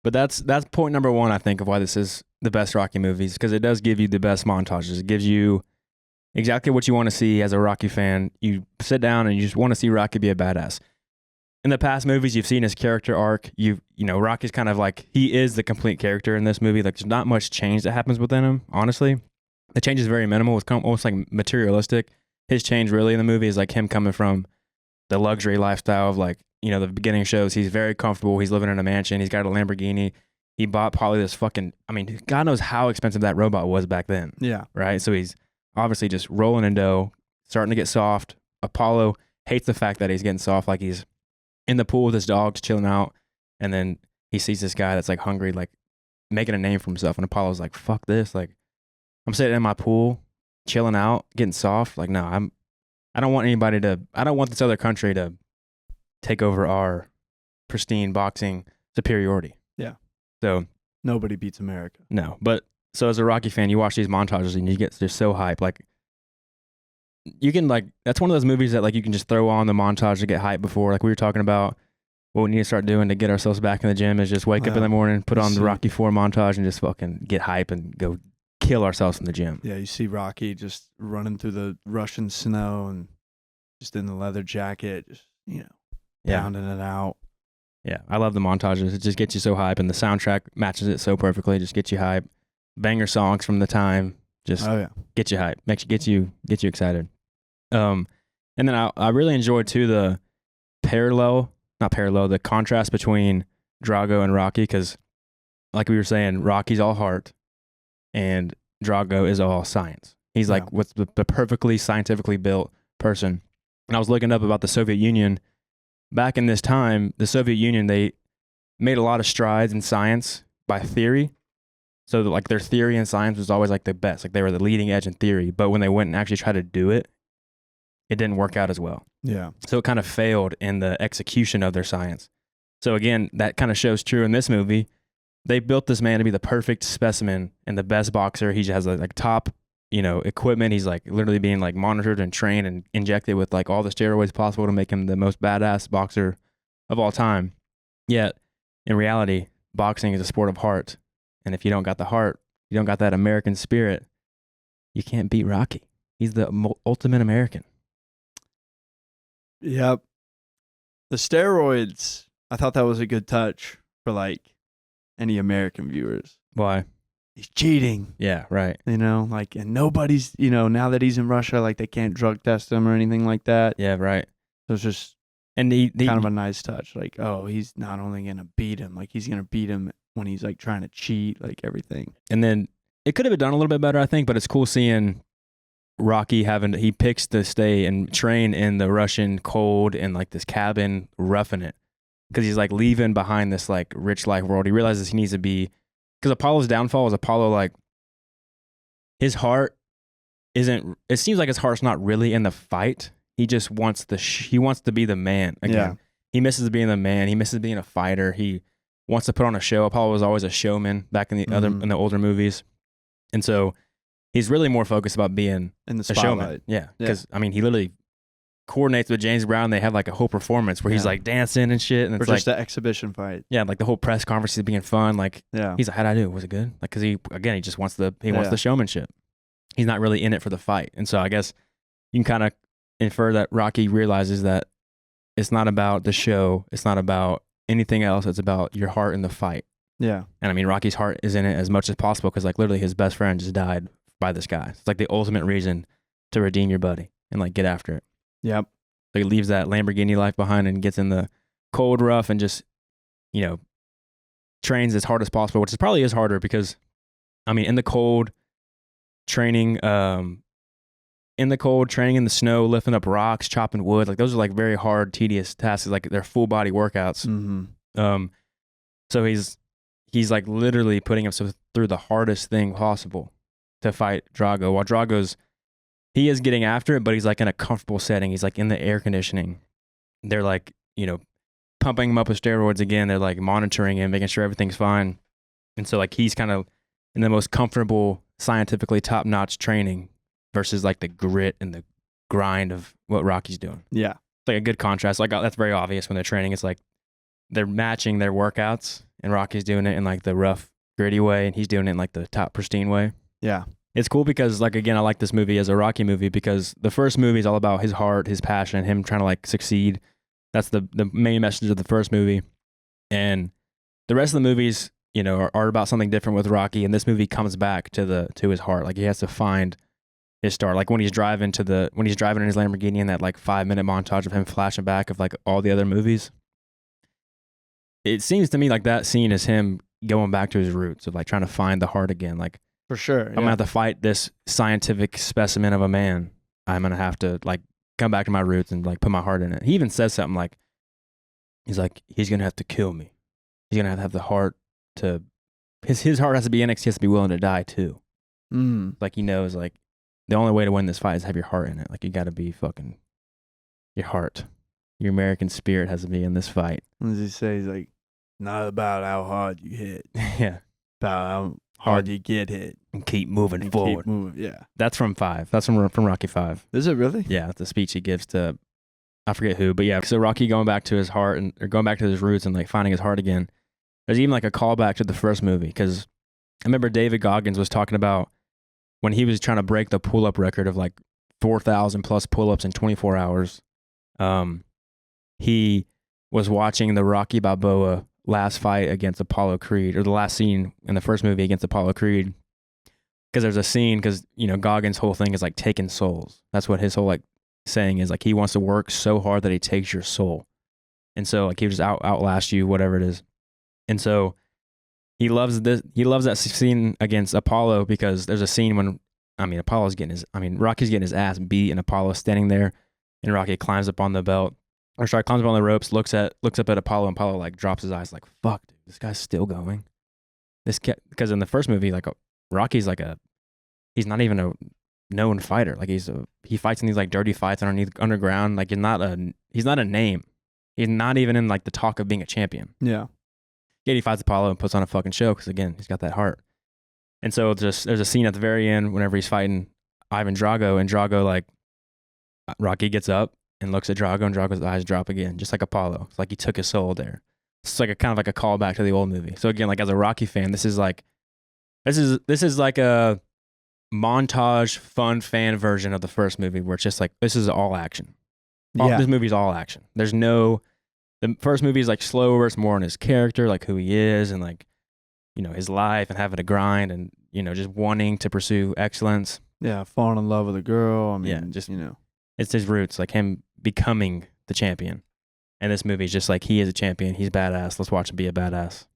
But that's point number one, I think, of why this is the best Rocky movies, because it does give you the best montages. It gives you exactly what you want to see as a Rocky fan. You sit down and you just want to see Rocky be a badass. In the past movies, you've seen his character arc. You know, Rocky's kind of like, he is the complete character in this movie. Like, there's not much change that happens within him, honestly. The change is very minimal. It's almost like materialistic. His change really in the movie is like him coming from the luxury lifestyle of, like, you know, the beginning shows he's very comfortable. He's living in a mansion. He's got a Lamborghini. He bought probably this fucking, I mean, God knows how expensive that robot was back then. Yeah. Right? So he's obviously just rolling in dough, starting to get soft. Apollo hates the fact that he's getting soft, like he's in the pool with his dogs chilling out, and then he sees this guy that's like hungry, like making a name for himself, and Apollo's like, fuck this, like I'm sitting in my pool chilling out getting soft, like no, I don't want this other country to take over our pristine boxing superiority. Yeah. So nobody beats America. No, but so as a Rocky fan, you watch these montages and you get just so hyped, like you can, like, that's one of those movies that like you can just throw on the montage to get hyped before. Like we were talking about, what we need to start doing to get ourselves back in the gym is just wake up in the morning, put on the Rocky IV montage, and just fucking get hype and go kill ourselves in the gym. Yeah, you see Rocky just running through the Russian snow and just in the leather jacket, just, you know, pounding it out. Yeah, I love the montages. It just gets you so hype, and the soundtrack matches it so perfectly. Just gets you hype. Banger songs from the time. Just get you hype, get you excited. And then I really enjoyed too the the contrast between Drago and Rocky, because like we were saying, Rocky's all heart and Drago is all science. He's like what's the perfectly scientifically built person. And I was looking up about the Soviet Union. Back in this time, the Soviet Union, they made a lot of strides in science by theory. So like their theory in science was always like the best. Like they were the leading edge in theory. But when they went and actually tried to do it, it didn't work out as well. Yeah. So it kind of failed in the execution of their science. So again, that kind of shows true in this movie. They built this man to be the perfect specimen and the best boxer. He has like top, you know, equipment. He's like literally being like monitored and trained and injected with like all the steroids possible to make him the most badass boxer of all time. Yet in reality, boxing is a sport of heart. And if you don't got the heart, you don't got that American spirit, you can't beat Rocky. He's the ultimate American. Yep. The steroids, I thought that was a good touch for like any American viewers. Why? He's cheating. Yeah, right. You know, like, and nobody's, you know, now that he's in Russia, like they can't drug test him or anything like that. Yeah, right. So it's just and he kind of a nice touch. Like, oh, he's not only going to beat him, like he's going to beat him when he's like trying to cheat, like everything. And then it could have been done a little bit better, I think, but it's cool seeing Rocky he picks to stay and train in the Russian cold and like this cabin, roughing it. Because he's like leaving behind this like rich life world. He realizes he needs to be, because Apollo's downfall is Apollo, like his heart isn't, it seems like his heart's not really in the fight. He just wants he wants to be the man again. Yeah. He misses being the man. He misses being a fighter. He wants to put on a show. Apollo was always a showman back in the in the older movies. And so he's really more focused about being in the a showman. Yeah. Because, I mean, he literally coordinates with James Brown. They have like a whole performance where he's like dancing and shit. And it's just the exhibition fight. Yeah. Like the whole press conference is being fun. Like, he's like, how'd I do? Was it good? Like, because he just wants wants the showmanship. He's not really in it for the fight. And so I guess you can kind of infer that Rocky realizes that it's not about the show. It's not about anything else. It's about your heart in the fight. Yeah. And I mean, Rocky's heart is in it as much as possible because like literally his best friend just died by this guy. It's like the ultimate reason to redeem your buddy and like get after it. Yep. So he leaves that Lamborghini life behind and gets in the cold, rough, and just, you know, trains as hard as possible, which probably is harder because, I mean, in the cold, training in the snow, lifting up rocks, chopping wood, like those are like very hard, tedious tasks. Like they're full body workouts. Mm-hmm. So he's like literally putting himself through the hardest thing possible to fight Drago. While he is getting after it, but he's like in a comfortable setting. He's like in the air conditioning. They're like, you know, pumping him up with steroids again. They're like monitoring him, making sure everything's fine. And so like he's kind of in the most comfortable, scientifically top-notch training versus like the grit and the grind of what Rocky's doing. Yeah. It's like a good contrast. Like that's very obvious when they're training. It's like they're matching their workouts and Rocky's doing it in like the rough, gritty way, and he's doing it in like the top pristine way. Yeah. It's cool because, like, again, I like this movie as a Rocky movie because the first movie is all about his heart, his passion, him trying to like succeed. That's the main message of the first movie. And the rest of the movies, you know, are about something different with Rocky. And this movie comes back to his heart. Like, he has to find his star. Like when he's driving in his Lamborghini in that like 5-minute montage of him flashing back of like all the other movies. It seems to me like that scene is him going back to his roots of like trying to find the heart again. Like, For sure. I'm gonna have to fight this scientific specimen of a man. I'm gonna have to like come back to my roots and like put my heart in it. He even says something like, he's gonna have to kill me. He's gonna have the heart to his heart has to be in it. He has to be willing to die too. Like he knows like the only way to win this fight is have your heart in it. Like you got to be fucking your heart. Your American spirit has to be in this fight. What does he say? He's like, not about how hard you hit. Yeah. About how hard you get hit. And keep moving forward. Keep moving. Yeah. That's from 5. That's from Rocky 5. Is it really? Yeah, the speech he gives to, I forget who, but yeah. So Rocky going back to his heart or going back to his roots and like finding his heart again. There's even like a callback to the first movie because I remember David Goggins was talking about when he was trying to break the pull-up record of like 4,000 plus pull-ups in 24 hours. He was watching the Rocky Balboa last fight against Apollo Creed, or the last scene in the first movie against Apollo Creed. Because there's a scene, because, you know, Goggins' whole thing is like taking souls. That's what his whole like saying is, like he wants to work so hard that he takes your soul. And so like he would just outlast you, whatever it is. And so he loves that scene against Apollo because there's a scene when, Rocky's getting his ass beat and Apollo's standing there and Rocky climbs up on the climbs up on the ropes, looks up at Apollo, and Apollo like drops his eyes like, fuck, dude, this guy's still going. Because in the first movie, like Rocky's like he's not even a known fighter. Like he fights in these like dirty fights underground. Like he's not a name. He's not even in like the talk of being a champion. Yeah. Yet he fights Apollo and puts on a fucking show because again, he's got that heart. And so there's a scene at the very end whenever he's fighting Ivan Drago, and Drago like Rocky gets up and looks at Drago, and Drago's eyes drop again, just like Apollo. It's like he took his soul there. It's like a kind of like a callback to the old movie. So again, like as a Rocky fan, this is like a montage, fun fan version of the first movie where it's just like this is all action. This movie's all action. The first movie is like slower. It's more on his character, like who he is, and like, you know, his life and having to grind and, you know, just wanting to pursue excellence. Yeah, falling in love with a girl. It's his roots, like him becoming the champion. And this movie is just like, he is a champion. He's badass. Let's watch him be a badass.